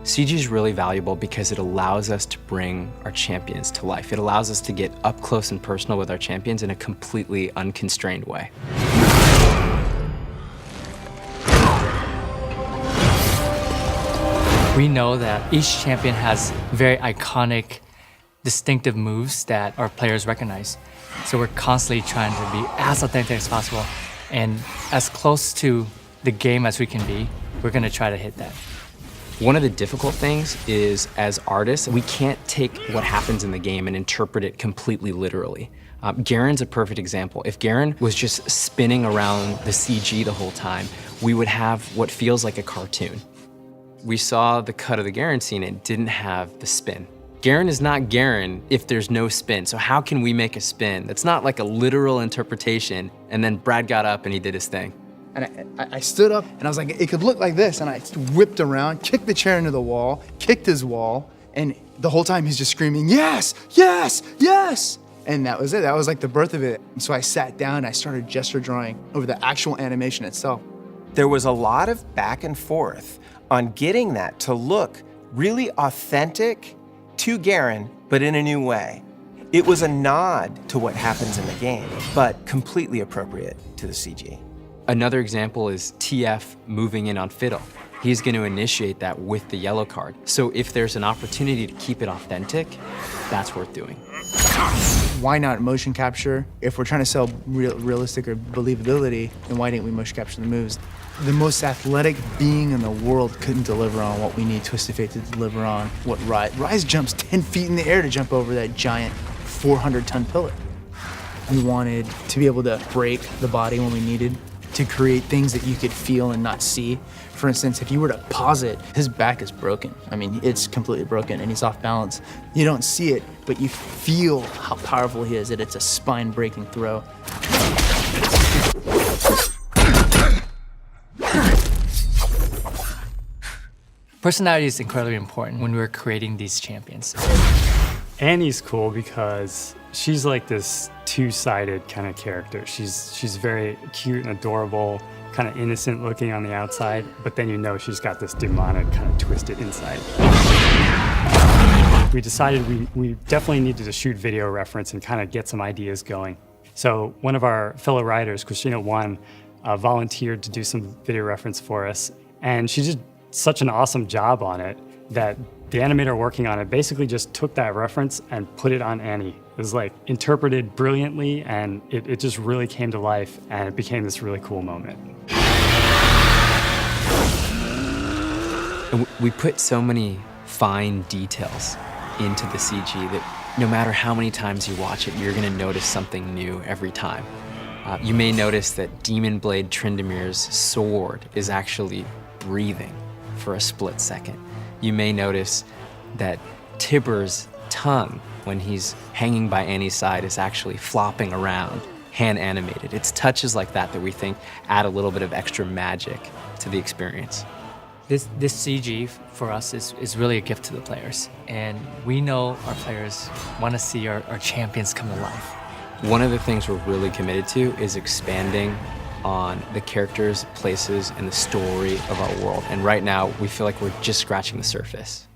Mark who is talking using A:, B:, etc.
A: CG is really valuable because it allows us to bring our champions to life. It allows us to get up close and personal with our champions in a completely unconstrained way.
B: We know that each champion has very iconic, distinctive moves that our players recognize. So we're constantly trying to be as authentic as possible and as close to the game as we can be. We're gonna try to hit that.
A: One of the difficult things is, as artists, we can't take what happens in the game and interpret it completely literally. Garen's a perfect example. If Garen was just spinning around the CG the whole time, we would have what feels like a cartoon. We saw the cut of the Garen scene, it didn't have the spin. Garen is not Garen if there's no spin, so how can we make a spin? That's not like a literal interpretation, and then Brad got up and he did his thing.
C: And I stood up and I was like, it could look like this, and I whipped around, kicked the chair into the wall, kicked his wall, and the whole time he's just screaming, yes, yes, yes! And that was it, that was like the birth of it. And so I sat down and I started gesture drawing over the actual animation itself.
D: There was a lot of back and forth on getting that to look really authentic to Garen, but in a new way. It was a nod to what happens in the game, but completely appropriate to the CG.
A: Another example is TF moving in on Fiddle. He's going to initiate that with the yellow card. So if there's an opportunity to keep it authentic, that's worth doing.
C: Why not motion capture? If we're trying to sell realistic or believability, then why didn't we motion capture the moves? The most athletic being in the world couldn't deliver on what we need Twisted Fate to deliver on what Rise. Rise jumps 10 feet in the air to jump over that giant 400-ton pillar. We wanted to be able to break the body when we needed, to create things that you could feel and not see. For instance, if you were to pause it, his back is broken. I mean, it's completely broken and he's off balance. You don't see it, but you feel how powerful he is, that it's a spine-breaking throw.
B: Personality is incredibly important when we're creating these champions.
E: Annie's cool because she's like this two-sided kind of character. She's very cute and adorable, kind of innocent looking on the outside, but then you know she's got this demonic kind of twisted inside. We decided we definitely needed to shoot video reference and kind of get some ideas going. So one of our fellow writers, Christina Wan, volunteered to do some video reference for us, and she did such an awesome job on it that the animator working on it basically just took that reference and put it on Annie. It was like interpreted brilliantly, and it just really came to life, and it became this really cool moment.
A: And we put so many fine details into the CG that no matter how many times you watch it, you're gonna notice something new every time. You may notice that Demon Blade Tryndamere's sword is actually breathing for a split second. You may notice that Tibor's tongue, when he's hanging by Annie's side, is actually flopping around, hand animated. It's touches like that that we think add a little bit of extra magic to the experience.
B: This CG for us is really a gift to the players. And we know our players want to see our champions come to life.
A: One of the things we're really committed to is expanding on the characters, places, and the story of our world. And right now, we feel like we're just scratching the surface.